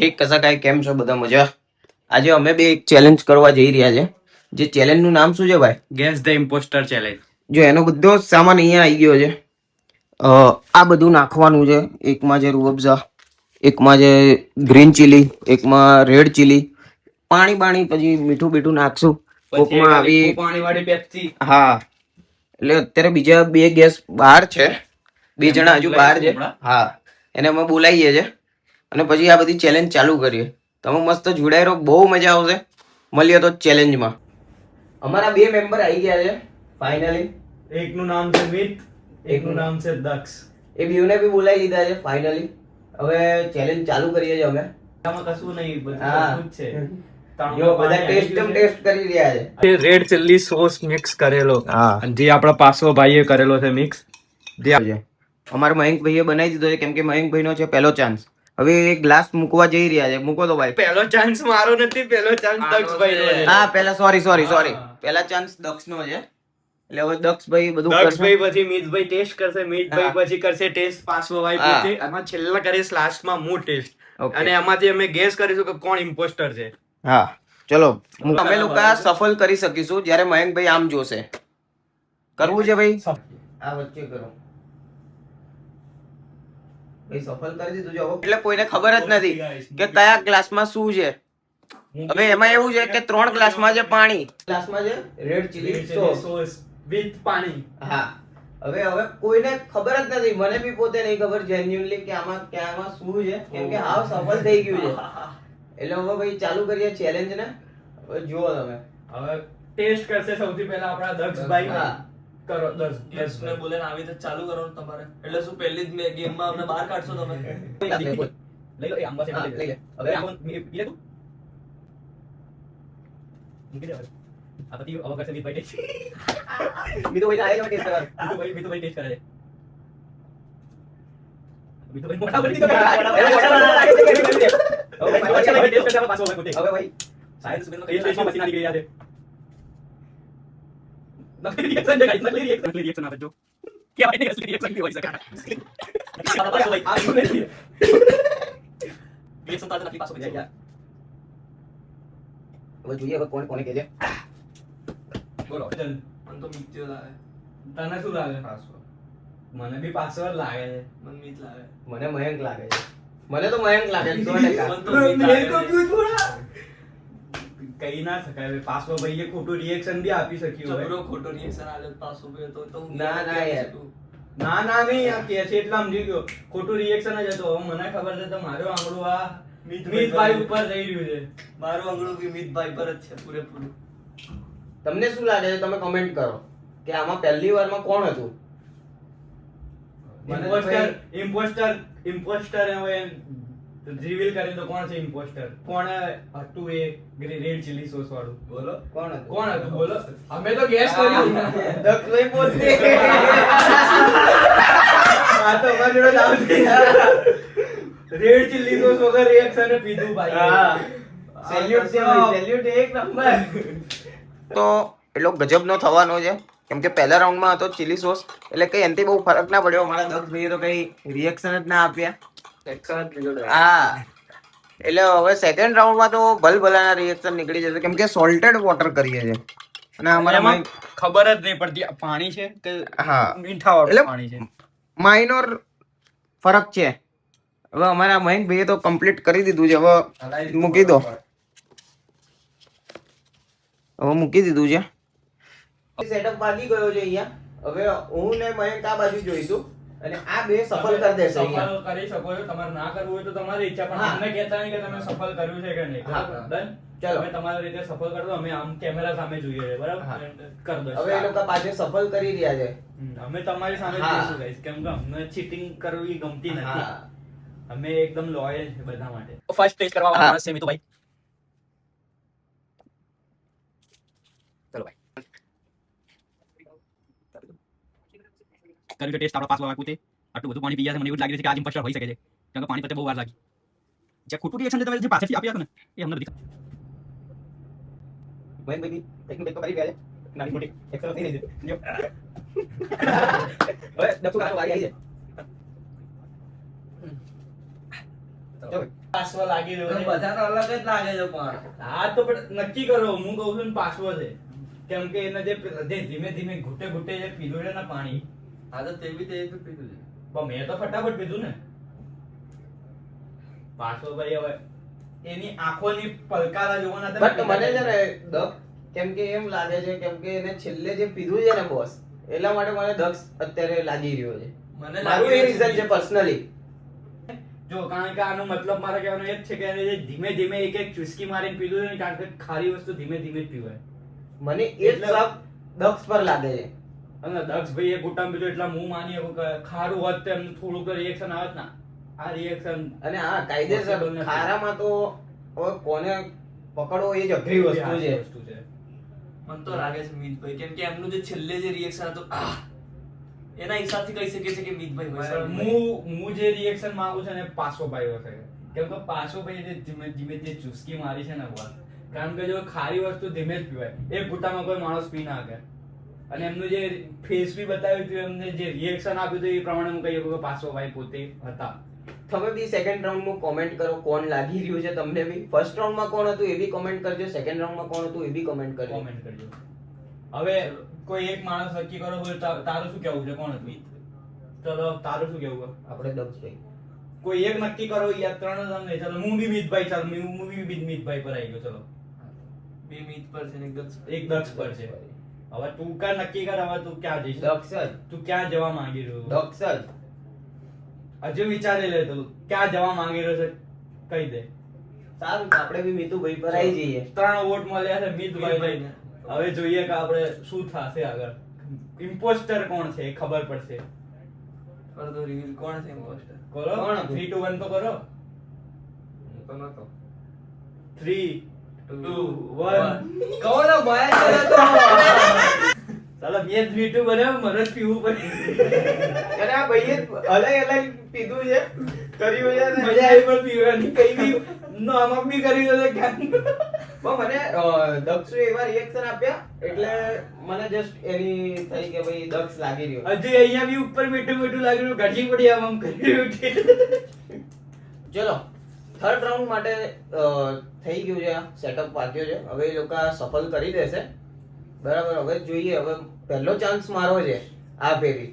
એક કસા કાંઈ કેમ છો બધા મજા? આજે અમે બે એક ચેલેન્જ કરવા જઈ રહ્યા છે. જે ચેલેન્જ નું નામ શું છે ભાઈ? Guess the impostor challenge. જો એનો બધો સામાન અહીંયા આવી ગયો છે. આ બધું નાખવાનું છે. એકમાં છે રૂઅબઝા, એકમાં છે ગ્રીન ચીલી, એકમાં રેડ ચીલી, પાણી પછી મીઠું બીઠું નાખશું. કોકમાં આવી પાણી વાળી પેપ્સી. હા, એટલે અત્યારે બીજા બે ગેસ બહાર છે. બે જણા હજુ બહાર છે. હા, એને અમે બોલાવીએ છે અને પછી આ બધી ચેલેન્જ ચાલુ કરીએ. તમે મસ્ત જોડાઈ રહો, બહુ મજા આવશે. મળીએ તો ચેલેન્જમાં. અમારા બે મેમ્બર આવી ગયા છે ફાઇનલી. એકનું નામ છે મિત, એકનું નામ છે દક્ષ. એ બેવને બી બોલાવી લીધા છે ફાઇનલી. હવે ચેલેન્જ ચાલુ કરીએ છીએ અમે. આમાં કશું નહીં, બધું હા. સરખું જ છે. જો બધા ટેસ્ટ કરી રહ્યા છે. રેડ ચીલી સોસ મિક્સ કરેલો. હા, અને જે આપણા પાસો ભાઈએ કરેલો છે મિક્સ. અમારા મયંકભાઈએ બનાવી દીધો છે કેમ કે મયંકભાઈનો છે પહેલો ચાન્સ. હવે એક ગ્લાસ મૂકવા જઈ રહ્યા છે. મૂકો તો ભાઈ. પહેલો ચાન્સ મારો નથી, પહેલો ચાન્સ દક્ષભાઈનો છે. હા, પહેલા સોરી પહેલા ચાન્સ દક્ષનો છે. એટલે હવે દક્ષભાઈ બધું દક્ષભાઈ કરશે. પછી મિતભાઈ ટેસ્ટ કરશે, મિતભાઈ હા. પછી કરશે ટેસ્ટ પાસો ભાઈ હા. પોતે, અને છેલ્લા કરીશ લાસ્ટમાં હું ટેસ્ટ. Okay. અને એમાંથી અમે ગેસ કરીશું કે કોણ ઇમ્પોસ્ટર છે. હા, ચલો અમે લોકો સફળ કરી શકીશું જ્યારે મયંકભાઈ આમ જોશે. કરવું છે ભાઈ? આ વચ્ચે કરો ભાઈ. સફળ કરી દીધું છે. એટલે કોઈને ખબર જ નથી કે કયા ગ્લાસમાં શું છે. હવે એમાં એવું છે કે 3 ગ્લાસમાં છે પાણી, ગ્લાસમાં છે રેડ ચીલી સોસ વિથ પાણી. હા, હવે કોઈને ખબર જ નથી. મને બી પોતે નહીં ખબર જેન્યુઅલી કે આમાં ક્યાંમાં શું છે, કેમ કે હાવ સફળ થઈ ગયું છે. એટલે હવે ભાઈ ચાલુ કરીએ ચેલેન્જ ને. હવે જુઓ તમે. હવે ટેસ્ટ કરશે સૌથી પહેલા આપણા દક્ષભાઈ. હા. કરો દક્ષને બોલે આવી રીતે ચાલુ કરવાનું તમારે. એટલે શું પહેલી જ ગેમમાં અમને બહાર કાઢશો તમે? લઈ લો એ આંબા હા, લઈ લે. હવે આમ. પી લે તું. મૂકી દે હવે. આ પછી હવે કરશે મિતભાઈ ટેસ્ટ. બીજું ભાઈ આવે છે ટેસ્ટ કરવા. મિતભાઈ ટેસ્ટ કરે છે. મિતભાઈ મોટા મોટા બની ગયો. હવે ભાઈ ટેસ્ટ કરશે પાછો ભાઈ પોતે. હવે ભાઈ સાયન્સ સુબેનો કઈ ટેસ્ટમાં મશીન આવી ગયા છે. નકલી રિએક્શન દેખાય, નકલી રિએક્શન આવે જો. કે ભાઈ નકલી રિએક્શન બી હોય શકે. આ ભાઈ આ શું નથી. રિએક્શન તો નકલી પાછો થઈ જાય. હવે જોઈએ હવે કોણ કે છે. બોલો ચલ. મને તો મીઠો લાગે. તને શું લાગે? મને બી પાસવર્ડ લાગે છે. મને મીઠ લાગે. મને મયંક લાગે છે. મને તો મયંક લાગે છે 100%. મને તો મીઠ લાગે. કઈ ના શકાય. પાસવો ભાઈએ ખોટું રિએક્શન બી આપી શક્યું હોય. જબરો ખોટો રિએક્શન આલે પાછો બે તો હું ના, ના યાર. ના નહીં આ કે છે એટલે સમજી ગયો. ખોટું રિએક્શન જ હતો. હવે મને ખબર છે તો મારું આંગળું આ મિતભાઈ ઉપર જઈ રહ્યું છે. મારું આંગળું બી મીઠભાઈ પર જ છે પૂરેપૂરું. તમને શું લાગે છે? તમે કમેન્ટ કરો કે આમાં પહેલી વારમાં કોણ હતું. ઇમ્પોસ્ટર હવે રિવીલ કરી તો કોણ છે ઇમ્પોસ્ટર? કોણ હતું એ રેડ ચીલી સોસ વાળું? બોલો કોણ હતું? કોણ હતું બોલો. અમે તો ગેસ કર્યું. દક્ષભાઈ પોતે. આ તો અમારી જોડે જ આવતી. રેડ ચીલી સોસ વગર રિએક્શન પીધું ભાઈ. હા. સેલ્યુટ છે ભાઈ, સેલ્યુટ એક નંબર. તો એટલો ગજબનો થવાનો છે કેમ કે પહેલા રાઉન્ડમાં હતો ચીલી સોસ, એટલે કઈ એનાથી બહુ ફરક ના પડ્યો. અમારા દક્ષભાઈએ તો કઈ રિએક્શન જ ના આપ્યા. હા, એટલે હવે સેકન્ડ રાઉન્ડમાં તો ભલભલાના રિએક્શન નીકળી જશે કેમ કે સોલ્ટેડ વોટર કરીએ છે અને અમારામાં ખબર જ નહીં પડતી આ પાણી છે કે હા મીઠા વાળું એટલે પાણી છે. માઇનોર ફરક છે. હવે અમારા મયંકભાઈએ તો કમ્પ્લીટ કરી દીધું છે. હવે મૂકી દો. હવે મૂકી દીધું છે. સેટઅપ બાકી ગયો છે અહીંયા. હવે હું ને મયંક આ બાજુ જોઈશું અને આ બે સફળ કરી દેશે અહીંયા. સફળ કરી શકો છો. તમારે ના કરવું હોય તો તમારી ઈચ્છા, પણ હા. અમને કહેતા નહીં કે તમે સફળ કર્યું છે કે નહીં. હા. ડન. ચલો. તમે તમારી રીતે સફળ કરો. અમે આમ કેમેરા સામે જોઈએ છે, બરાબર? હા. કર દો. હવે એ લોકો પાછળ સફળ કરી રહ્યા છે. અમે તમારી સામે હા. જોઈશું guys, કેમ કે અમને ચીટિંગ કરવી ગમતી નથી. હા. અમે એકદમ લોયલ છે બધા માટે. ફર્સ્ટ ટેસ્ટ કરવા વાળા માણસ છે મિતુભાઈ. ચલો ભાઈ. કર્યું છે ટેસ્ટ આપણા પાસ વાળા પોતે. આટલું બધું પાણી પી ગયા છે, મને એવું જ લાગી રહ્યું છે કે આ ઇમ્પોસ્ટર હોઈ શકે છે. કેમ કે પાણી પતે બહુ વાર લાગી. જે ખોટું રિએક્શન તમે જે પાછળથી આપી હતા ને એ અમને નથી. મયંકભાઈ ટેકનિક તો કરી રહ્યા છે. નાની મોટી એક્સરસાઇઝ થઈ રહી છે. જો. હવે દક્ષુ કાકા વારી આવી છે. ચલો ભાઈ. પાસવા લાગી રહ્યો છે. બધા તો અલગ જ લાગે છે પણ હા તો પણ નક્કી કરો, હું કહું છું ને પાસવો છે. કેમ કે એને જે ધીમે ધીમે ઘૂંટે ઘૂંટે જે પીધું છે ને પાણી, આ તો તે પીધું છે પણ મેં તો ફટાફટ પીધું ને. પાસવો ભાઈ હવે એની આંખોની પલકારા જોવાના હતા. બટ મને છે ને દક્ષ કેમ કે એમ લાગે છે, કેમ કે એને છેલ્લે જે પીધું છે ને બોસ, એટલા માટે મને દક્ષ અત્યારે લાગી રહ્યો છે. મને મારું એ લાગે રીઝન છે પર્સનલી. જો કારણ કે આનો મતલબ મારે કહેવાનો એ જ છે કે એને જે ધીમે ધીમે એક એક ચુસ્કી મારીને પીધું છે ને, કારણ કે ખારી વસ્તુ ધીમે ધીમે જ પીવાય. મને એ જ શક દક્ષ પર લાગે છે. અને દક્ષભાઈ એ ગુટામ પીધું એટલે હું માની શકું કે ખારું હોત તો એમને થોડુંક રિએક્શન આવત ને. આ રિએક્શન અને હા કાયદેસર ખારામાં તો હવે કોને પકડવો એ જ અઘરી વસ્તુ છે. મને તો લાગે છે મીતભાઈ, કેમ કે એમનું જે છેલ્લે જે રિએક્શન હતું એના હિસાબથી કહી શકીએ છીએ કે મીતભાઈ હોય છે. હું જે રિએક્શન માંગુ છું ને પાસો ભાઈ હશે. કેમ કે પાસો ભાઈ જે ધીમે ધીમે જે ચુસ્કી મારી છે ને વાત, કારણ કે જો ખારી વસ્તુ ધીમે જ પીવાય, એક ગુટામાં કોઈ માણસ પી ના શકે. અને એમનું જે ફેસ બી બતાવ્યું હતું, એમને જે રિએક્શન આપ્યું હતું એ પ્રમાણે હું કહી શકું કે પાસો ભાઈ પોતે હતા. તમે બી સેકન્ડ રાઉન્ડમાં કોમેન્ટ કરો કોણ લાગી રહ્યું છે તમને બી. ફર્સ્ટ રાઉન્ડમાં કોણ હતું એ બી કોમેન્ટ કરજો, સેકન્ડ રાઉન્ડમાં કોણ હતું એ બી કોમેન્ટ કરજો. કોમેન્ટ કરજો. હવે કોઈ એક માણસ નક્કી કરો, બોલ તારું શું કેવું છે, કોણ હતું? ચલો તારું શું કેવું? આપણે દક્ષભાઈ. કોઈ એક નક્કી કરો, યાર ત્રણ જ નહીં. ચલો હું બી મિતભાઈ, ચાલ હું બી મિતભાઈ પર આવી ગયો. ચલો બે મીત પર છે ને એક દક્ષ પર છે. હવે તું કા નક્કી કર, હવે તું ક્યાં જઈશ? દક્ષ જ. તું ક્યાં જવા માંગી રહ્યો? દક્ષ જ. હજુ વિચારી લે તું ક્યાં જવા માંગી રહ્યો છે, કહી દે. સારું, આપણે બી મિતુભાઈ પર આવી જઈએ. 3 વોટ મળ્યા છે મિતભાઈ. હવે જોઈએ કે આપણે શું થશે આગળ. ઇમ્પોસ્ટર કોણ છે એ ખબર પડશે. પર તો રિવીલ કોણ છે ઇમ્પોસ્ટર? કરો કોણ હતું? 3 2 1 તો કરો. હું તો નતો 3 2 1. કહો ને ભાઈ ચાલો મેં 3 2 બનાવ્યું, મને જ પીવું પડે. અને આ ભાઈએ અલગ અલગ પીધું છે, કર્યું છે ને. મજા આવી પણ પીવાની, કઈ બી નોમક બી કરી દો ક્યાં. પણ મને દક્ષે એવા રિએક્શન આપ્યા એટલે મને જસ્ટ એની થઈ કે ભાઈ દક્ષ લાગી રહ્યો. હજી અહીંયા બી ઉપર મીઠું મીઠું લાગી રહ્યું, ઘટી પડી આમ કરી રહ્યું છે. ચલો થર્ડ રાઉન્ડ માટે થઈ ગયું છે, સેટઅપ વાગ્યો છે. હવે એ લોકો સફળ કરી દેશે. બરાબર, હવે જોઈએ. હવે પહેલો ચાન્સ મારો છે આ ફેરી.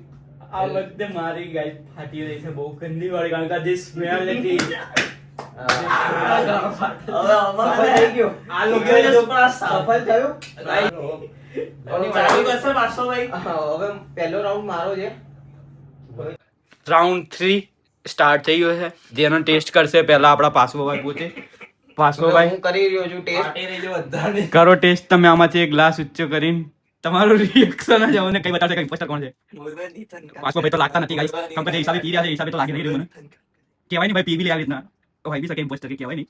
આ વખતે મારી ગાય ફાટી રહી છે, બહુ ગંદી વાળી, કારણ કે જે સ્મેલ હતી. સફળ થઈ ગયું. આ લોકો સફળ થયું. ચાલુ કરશે પાછો ભાઈ. હા, હવે પહેલો રાઉન્ડ મારો છે. રાઉન્ડ 3 સ્ટાર્ટ થઈ ગયો છે. જેનો ટેસ્ટ કરશે પહેલા આપણા પાસવોભાઈ પોતે. હવે પાસવોભાઈ હું કરી રહ્યો છું ટેસ્ટ. પાટી રહી છે બધાને. કરો ટેસ્ટ તમે. આમાંથી એક ગ્લાસ ઊંચો કરીને તમારું રિએક્શન જ અમને કઈ બતાવશે કે ઇમ્પોસ્ટર કોણ છે. પાસવોભાઈ તો લાગતા નથી ગાઈસ, કેમ કે જે હિસાબે પી રહ્યા છે એ હિસાબે તો લાગી નહીં રહ્યું મને. કહેવાય નહીં ભાઈ પી બી લે આ રીતના તો ભાઈ બી શકે ઇમ્પોસ્ટર કે કહેવાય નહીં.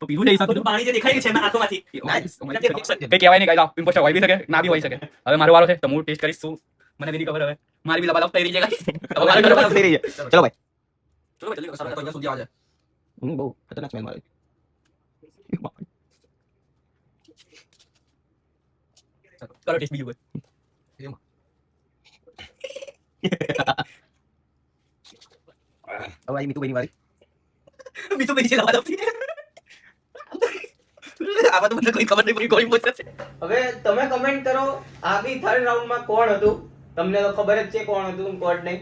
તો પીવું છે હિસાબ બધું પાણી જે દેખાય છે એના આંખોમાંથી. કઈ કહેવાય નહીં ગાઈસ, ઇમ્પોસ્ટર હોય બી શકે ના બી હોય શકે. હવે મારો વારો છે તો હું ટેસ્ટ કરીશ. શું મને બી ખબર. હવે મારી બી લબાલબ થઈ રહી છે ગાઈસ. હવે લબાલબ થઈ રહી છે. ચલો ભાઈ, ચલો ભાઈ જલ્દી કરો, સારા સુધી આવે. બહુ ખતરનાક સ્મેલ મારે. કરો ટેસ્ટ બીજું કોઈ. હવે આ મીતુભાઈની વારી. બીજું ભાઈ છે લબાલબ થી. આવા તો મને કોઈ ખબર નહીં પડી કોઈ ઇમ્પોસ્ટર છે. હવે તમે કમેન્ટ કરો આ બી થર્ડ રાઉન્ડમાં કોણ હતું. તમને તો ખબર જ છે કોણ હતું કોણ નહીં.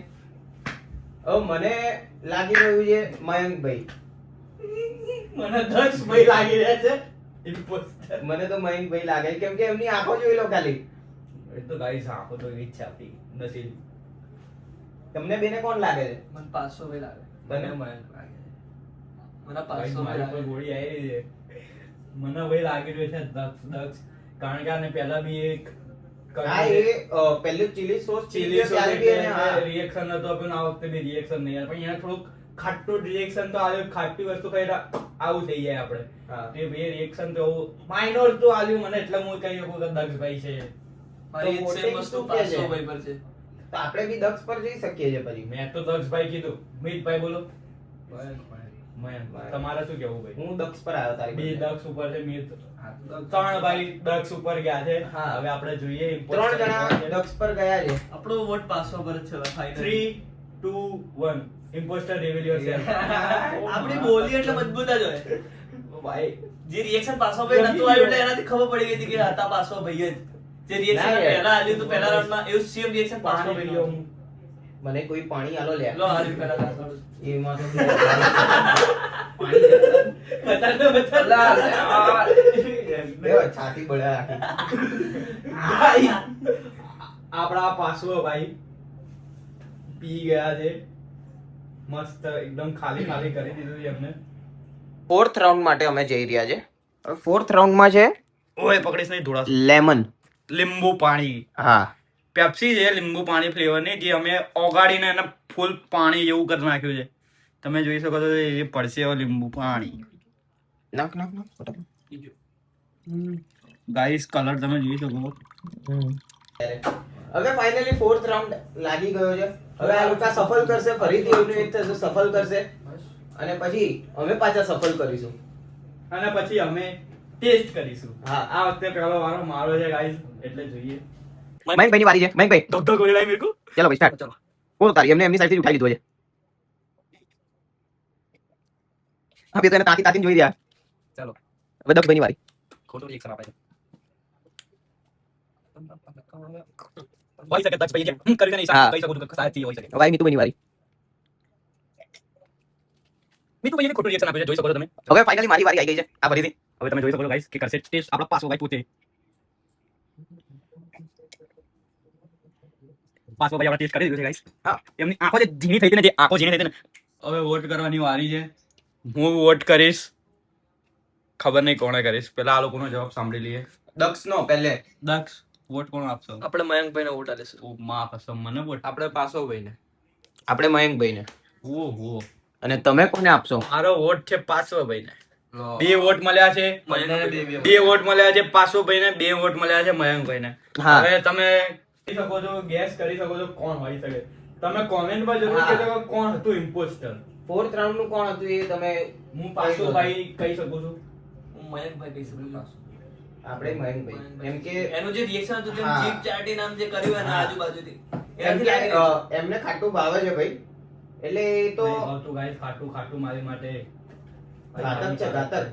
હવે મને લાગી રહ્યું છે મયંકભાઈ. મને દક્ષભાઈ લાગી રહ્યા છે ઇમ્પોસ્ટર. મને તો મયંકભાઈ લાગે છે, કેમ કે એમની આંખો જોઈ લો ખાલી. એ તો ગાઈસ આંખો તો એવી જ છે આપી નસીબ. તમને બેને કોણ લાગે છે? મને 500 ભાઈ લાગે. તને? મને લાગે. મને ગાઈસ 500 મારી પર ભાઈ ગોળી આવી રહી છે. મને ભાઈ લાગી રહ્યું છે દક્ષ. કારણ કે આને પહેલા બી એક હા, એ પહેલું ચીલી સોસ ચીલી ત્યારે બી એને હા. રિએક્શન નતો આપ્યું ને આ વખતે બી રિએક્શન નહીં આપ્યું. પણ એને થોડુંક ખાટું રિએક્શન તો આલ્યું. ખાટી વસ્તુ ખાઈ આવું થઈ જાય આપણે. હા. તે બે રિએક્શન તો માઇનોર તો આલ્યું મને, એટલે હું કહી શકું કે દક્ષભાઈ છે. મારી તો એક મોટી સેમ વસ્તુ શું કે છે? 500 ભાઈ પર છે. તો આપણે બી દક્ષ પર જઈ શકીએ છીએ પછી. મેં તો દક્ષભાઈ કીધું. મિતભાઈ બોલો. મયંક, તમારે શું કેવું ભાઈ? હું દક્ષ પર આવ્યો તારી બે પાસે. દક્ષ ઉપર છે, મિત 3 ભાઈ દક્ષ ઉપર ગયા છે. હા. હવે આપણે જોઈએ 3 જણા દક્ષ પર ગયા છે. આપણો વોટ 500 પર જ છે હવે final. 3 2 1 ઇમ્પોસ્ટર reveal yourself. આપણી બોલી એટલે મજબૂત જ હોય. ભાઈ જે રિએક્શન પાછો ભાઈ નતું આવ્યું એટલે એનાથી ખબર પડી ગઈ હતી કે હતા પાછો ભાઈ જ. જે રિએક્શન ના યાર. પહેલા આવ્યું હતું પહેલા રાઉન્ડમાં એવું સેમ રિએક્શન પાછો પાણી ભાઈ પીલો નું. હું. મને કોઈ પાણી આલો લે લો આવ્યું પહેલા રાઉન્ડ. એમાં તો બતા દો. અલા, યાર. દેવા છાતી બળે આખી. ભાઈ આપણા પાછો ભાઈ પી ગયા છે મસ્ત એકદમ ખાલી ખાલી કરી દીધું છે એમને. ફોર્થ રાઉન્ડ માટે અમે જઈ રહ્યા છે. હવે ફોર્થ રાઉન્ડમાં છે ઓય પકડીશ નહીં થોડા લેમન. લીંબુ પાણી. હા પેપ્સી છે લીંબુ પાણી ફ્લેવરની જે અમે ઓગાળીને એને ફૂલ પાણી જેવું કરી નાખ્યું છે. તમે જોઈ શકો છો એ પડશે હવે લીંબુ પાણી. નાખ નાખ નાખ ફટાફટ. ગાઈસ કલર તમે જોઈ શકો. હવે ફાઇનલી ફોર્થ રાઉન્ડ લાગી ગયો છે. હવે આ લોકો સફળ કરશે, ફરીથી એનું એક થશે સફળ કરશે અને પછી અમે પાછા સફળ કરીશું. અને પછી અમે ટેસ્ટ કરીશું. હા. આ વખતે પહેલો વારો મારો છે ગાઈસ એટલે જોઈએ. મયંકભાઈ ની વારી છે. મયંકભાઈ ધોધો ગોળી લાવી મેરે કો. ચલો ભાઈ સ્ટાર્ટ. કોણ તારી એમને એમની સાઈડથી ઉઠાઈ લીધો છે. હા બે તો એને તાકી તાકીને જોઈ રહ્યા. ચાલો હવે દક્ષભાઈની વારી. ખોટું રિએક્શન આપે છે. હોઈ શકે દક્ષ ભાઈ જેમ કરીને હા. ઈશાન કહી શકું છું કે શાયદથી હોઈ શકે. હવે આવી મીતુભાઈની વારી. મીતુ ભાઈને ખોટું રિએક્શન આપે છે જોઈ શકો છો તમે. હવે ફાઇનલી મારી વારી આવી ગઈ છે આ ફરીથી. હવે તમે જોઈ શકો છો ગાઈસ કે કરશે ટેસ્ટ આપણા પાસો ભાઈ પોતે. પાસો ભાઈ આપણે ટેસ્ટ કરી દીધું છે ગાઈસ. હા. એમની આંખો જે ઝીણી થઈ હતી ને જે આંખો ઝીણી થઈ હતી ને હવે વોટ કરવાની વારી છે. હું વોટ કરીશ. ખબર નહીં કોણે કરીશ. પહેલા આ લોકોનો જવાબ સાંભળી લઈએ. દક્ષનો પહેલે. દક્ષ વોટ કોણ આપશો? આપણે મયંકભાઈને વોટ આલીશું. ઓ માં કસમ મને વોટ. આપણે પાછો ભાઈને. આપણે મયંકભાઈને. ઓહો અને તમે કોને આપશો? મારો વોટ છે પાસો ભાઈને. લો. 2 વોટ મળ્યા છે. મયંકભાઈને બે. 2 વોટ મળ્યા છે પાસો ભાઈને, 2 વોટ મળ્યા છે મયંકભાઈને. હા. હવે તમે કરી શકો છો ગેસ કરી શકો છો કોણ હોઈ શકે. તમે કોમેન્ટમાં જરૂર હા. કહેજો કે કોણ હતું ઇમ્પોસ્ટર. ફોર્થ રાઉન્ડ નું કોણ હતું એ તમે હું પાસો ભાઈ કહી શકું છું. હું મયંકભાઈ કહી શકું છું. આપણે મયંકભાઈ. એમ કે એનું જે રિએક્શન હતું જેમ હા. જીભ ચાટીને આમ જે કર્યું હોય ને હા. આજુબાજુથી એમ એનાથી કે લાગી રહ્યું છે. એમને ખાટું ભાવે છે ભાઈ. એટલે એ તો નહીં ભાવતું guys, ખાટું ખાટું મારી માટે ઘાતક છે ઘાતક.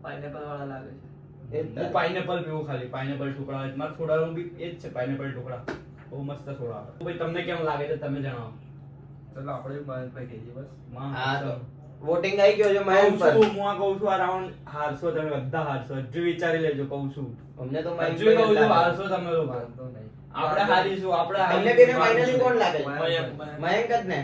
પાઇનેપલ વાળા લાગે છે. એ હું પાઇનેપલ પીવું ખાલી. પાઇનેપલ ટુકડા મારા સોડાનું બી એ જ છે પાઇનેપલ ટુકડા. બહુ મસ્ત સોડા આવે. તો ભાઈ તમને કેમ લાગે છે તમે જણાવો. ચલો આપણે મયંકભાઈ કહીએ બસ. માં હા તો કસમ. વોટિંગ આવી ગયો છે મયંક કહું પર. છું, હું આ કહું છું આ રાઉન્ડ હારશો તમે બધા હારશો. હજુ વિચારી લેજો કહું છું. અમને તો હજુ મયંકભાઈ કહું જ છું લાગે. હારશો તમે લોકો. વાંધો નહીં. આપણે હારીશું આપણે તમને હારીશું. બેને ફાઇનલી કોણ લાગે છે? મયંક. મયંક જ ને.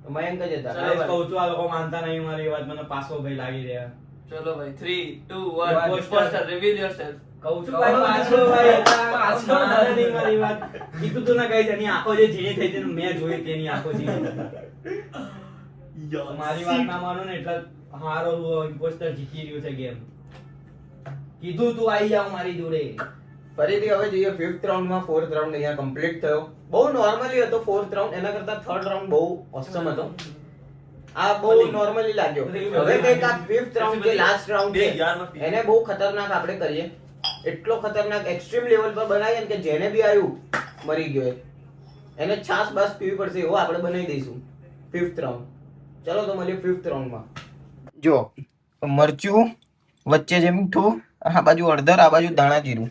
તો મયંક જ હતા. Guys, કહું છું આ લોકો માનતા નહીં મારી વાત. મને પાછો ભાઈ લાગી રહ્યા. ચલો ભાઈ 3 2 1 Imposter. imposter reveal yourself. કહું છું ભાઈ પાછો ભાઈ હતા. પાછો માને નહીં મારી વાત. કીધું તું ના guys, એની આંખો જે ઝીણી થઈ હતી ને મેં જોઈ હતી એની આંખો ઝીણી હતી. તો મારી વાત ના માનો ને એટલે હારો ઇમ્પોસ્ટર જીતી રહ્યો છે ગેમ. કીધું તું આવી જાવ મારી જોડે. ફરીથી હવે જોઈએ ફિફ્થ રાઉન્ડ માં. ફોર્થ રાઉન્ડ અહીંયા કમ્પ્લીટ થયો. બહુ નોર્મલી હતો ફોર્થ રાઉન્ડ. એના કરતા થર્ડ રાઉન્ડ બહુ ઓસમ હતો. આ બહુ નોર્મલી લાગ્યો. હવે કંઈક આ ફિફ્થ રાઉન્ડ જે લાસ્ટ રાઉન્ડ છે એને બહુ ખતરનાક આપણે કરીએ. એટલો ખતરનાક એક્સ્ટ્રીમ લેવલ પર બનાવીએ ને કે જેને બી આવ્યું મરી ગયો એ. એને છાસ બાસ પીવી પડશે એવો આપણે બનાવી દઈશું ફિફ્થ રાઉન્ડ. ચલો તો મળીએ ફિફ્થ રાઉન્ડમાં. જો મરચું વચ્ચે જે મીઠું, આ બાજુ હળદર, આ બાજુ ધાણા જીરું,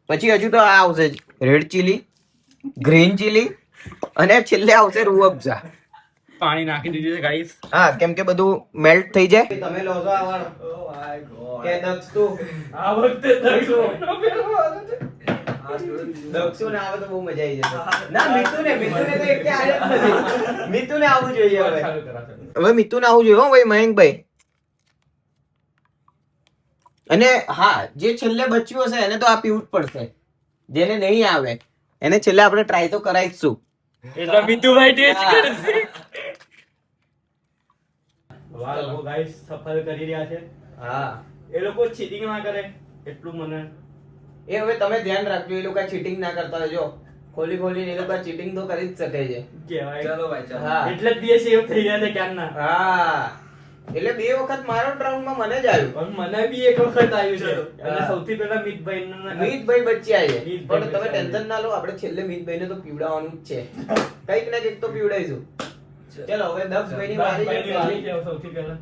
પછી હજુ તો આ આવશે રેડ ચીલી, ગ્રીન ચીલી અને છેલ્લે આવશે રૂ અફઝા. પાણી નાખી દીધું છે ગાઈસ. હા, કેમ કે બધું મેલ્ટ થઈ જાય. તમે લો છો આ વાળો Oh my God. કે દક્ષ તું આ વખતે દક્ષો. દક્ષુ ને આવે તો બહુ મજા આવી જશે. ના મિતુને તો એક આવે જ નથી. મિતુને આવવું જોઈએ હવે. ચાલુ કરા ચાલુ. હવે મિતુને આવવું જોઈએ હો ભાઈ મયંકભાઈ. અને હા, જે છેલ્લે બચ્યું હશે એને તો આ પીવું જ પડશે. જેને નહીં આવે એને છેલ્લે આપણે ટ્રાય તો કરાવીશું. એટલે મીતુભાઈ ટેસ્ટ કરશે. વાહ લોકો ગાઈસ સફળ કરી રહ્યા છે. હા, એ લોકો ચીટિંગ ના કરે એટલું મને એ હવે તમે ધ્યાન રાખજો. એ લોકો ચીટિંગ ના કરતા હોય. જો ખોલી ખોલીને એ લોકો ચીટિંગ તો કરી જ શકે છે. કહેવાય. ચલો ભાઈ ચલો. હા. એટલે જ બે સેવ થઈ ગયા છે ક્યારના. હા, એટલે 2 વખત મારો રાઉન્ડમાં મને જ આવ્યું. પણ મને બી એક વખત આવ્યું છે અને હા. સૌથી પહેલા મિતભાઈ મિતભાઈ બચ્યા છે. મિતભાઈ પણ તમે બચ્યા ટેન્શન ના લો, આપણે છેલ્લે મિતભાઈને તો પીવડાવવાનું જ છે. કંઈક ને કંઈક તો પીવડાવીશું. ચલો હવે દક્ષભાઈની વારી છે. વાળી છે સૌથી પહેલા.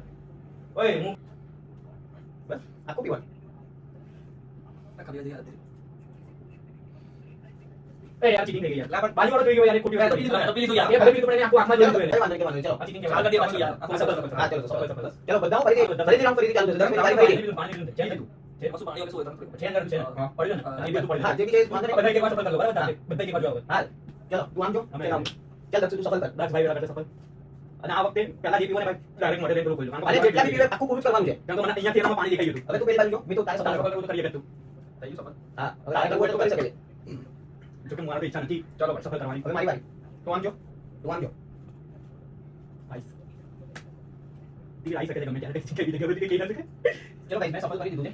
ઓય હું બસ આખું પીવાનું. એ યાર ચીટિંગ થઈ ગઈ યાર. પણ બાજુવાળો જોઈ ગયો યાર, એક ખોટી વાત કરી. તો પી લીધું યાર. એ ભલે પીધું પણ એને આખું આંખમાં જોઈ લીધું એને. કઈ વાંધો નહીં, કઈ વાંધો નહીં. ચલો. આ ચીટિંગ ચાલ કરી દે પાછું યાર. હા, સફળ, સફળ, હા, ચલો, સફળ, સફળ. સફળ. ચલો બધાઓ ફરીથી round ફરીથી ચાલુ થશે. દક્ષભાઈની વારી ફરીથી. પાણી લીધું, ચેન લીધું. છે. પાછું પાણી વગર શું હોય? છે અંદર છે. હા. પડ્યું ને? એ બધું પડ્યું. હા, જે બી છે વાંધો નહીં. બધા એક વાર સફળ કરી લો, બરાબર? બધા એક બાજુ આવો. હા, ચલો તું આમ જો. અમે ચાલ આમ. ચાલ દક્ષ તું સફળ કર. દક્ષભાઈ બરાબર સફળ. અને આ વખતે પહેલા જે પીવો ને ભાઈ ડાયરેક્ટ મોઢે લઈને પેલું ખોલ્યું. અને જેટલા બી પીવે આખું પૂરું જ કરવાનું છે. કેમ કે મને અહીંયાથી એનામાં પાણી દેખાઈ ગયું હતું. હવે તું પેલી બાજુ જો. મેં તો તારે સફળ સફળ કરો. કરવું તો કરીએ કે તું. થઈ ગયું સફળ. હા, હવે આગળ હોય તો કરી શકે છે. જો કે મારા તો ઈચ્છા નથી. ચલો ભાઈ સફળ કરવાની. હવે મારી વારી. તો આમ જો. તું આમ જો. આઈસ. તીર આઈ શકે છે ગમે ત્યારે. કઈ રીતે ગમે તે કઈ ના શકે. ચલો ભાઈ મેં સફળ કરી દીધું છે.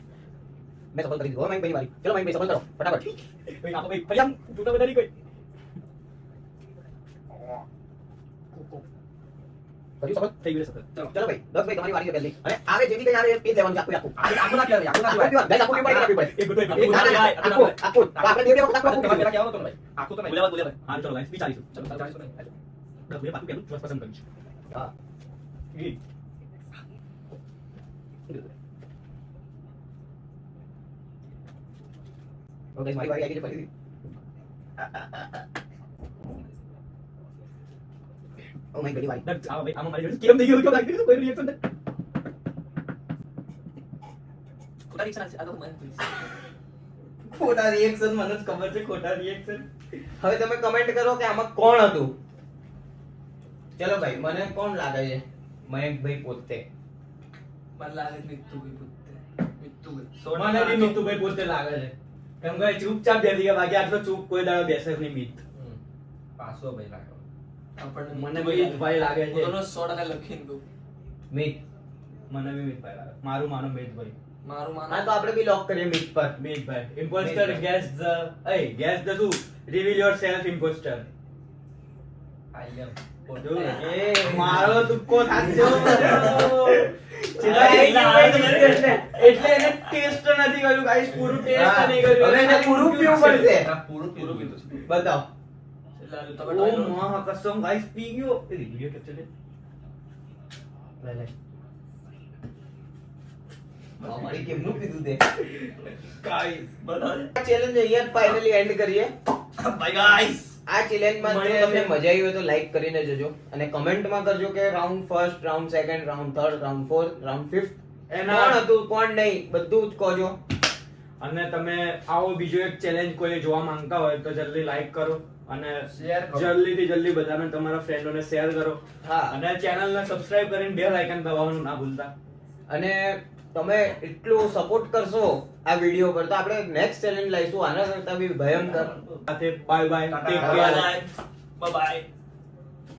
મેં સફળ કરી દીધું. હવે મારી વારી. ચલો ભાઈ સફળ કરો ફટાફટ. ભાઈ આપો ભાઈ ફરી આમ તૂટા બધા નહીં કોઈ. કર્યું સફળ? થઈ ગયું સફળ. ચલો ભાઈ દક્ષભાઈ તમારી વારી છે પહેલી. અને આવે જે બી કઈ આવે એ પી લેવાનું છે આખું આખું. આખું ના પીવાય, આખું ના આખું પીવાય. પીવાનું. guys, આખું પીવું પડે કે ના પીવું પડે? એક ગુટો એક ના, ના, ના, આખું આખું. તો આપણે બે વખત આખું તમારે પીવું પેલા પડે. કહેવાનું હતું ને ભાઈ. આખું તો નહીં. બોલ્યા બોલ્યા વાત. હા ચલો લાઈન વિચારીશું. ચલો, ચાલીશું નહીં. દસ બે પાકું પેલું બસ પસંદ કરીશ. હા. ઈ. તો guys, મારી વારી આવી ગઈ છે ફરીથી. ઓ માય ગોડ વારી. દસ આવો ભાઈ આમાં મારી જોડે કેમ થઈ ગયું કેમ લાગી ગયું કોઈ રિએક્શન નથી. ખોટા રિક્ષા આ તો મને ખોટા રિએક્શન મને જ ખબર છે ખોટા રિએક્શન. હવે તમે કમેન્ટ કરો કે આમાં કોણ હતું. ચલો ભાઈ મને કોણ લાગે છે? મયંકભાઈ પોતે. મને લાગે છે મિત્તુભાઈ પોતે. મિત્તુભાઈ. મને બી મિતુભાઈ પોતે લાગે છે. કેમ કે ચૂપચાપ બેસી ગયા બાકી આટલો ચૂપ કોઈ દાડો બેસે જ નહીં મિત. પાછો ભાઈ લાગ્યો. આપણને મને બી મિતભાઈ લાગે છે. હું તો 100% લખીને દઉં. મિત. મને બી મિતભાઈ લાગે. મારું માનો મિતભાઈ. મારું હા માનો તો આપણે બી લોક કરીએ મિત પર. મિતભાઈ. Imposter Mitbhai. guess the guess the શું? Reveal yourself imposter. આઈ એમ. એ મારો તુક્કો સાચો એટલે એને ટેસ્ટ નથી કર્યું ગાઈસ પૂરું ટેસ્ટ હા. નહીં કર્યું હવે એને પૂરું પીવું પડશે. આ પૂરું પૂરું પીધું કીધું છે. છે. બતાવો. લાલુ તમે ઓ try કરો. મા કસમ ગાઈસ પી ગયો એ વિડિયો કેપ્ચર લે લે અમારી કેમનું કીધું તે? ગાઈસ બરાબર. આ ચેલેન્જ અહીંયા ફાઇનલી એન્ડ કરીએ. Bye guys. આ ચેલેન્જમાં જો મળીએ તમને છીએ. મજા આવી હોય તો લાઈક કરીને જજો અને કમેન્ટમાં કરજો કે round first, round second, round third, round fourth, round fifth એના કોણ હતું કોણ નહીં બધું જ કહોજો. અને તમે આવો બીજો એક ચેલેન્જ કોઈ જોવા માંગતા હોય તો જલ્દી લાઈક કરો અને Share કરો. જલ્દીથી જલ્દી બધાને તમારા ફ્રેન્ડોને શેર કરો હા અને ચેનલને સબસ્ક્રાઇબ કરીને બેલ આઇકન દબાવવાનું ના ભૂલતા. અને તમે એટલું સપોર્ટ કરશો આ વિડીયો પર તો આપણે નેક્સ્ટ ચેલેન્જ લઈશું આના કરતા બી ભયંકર. સાથે bye bye take Bye care. Bye bye. Bye bye.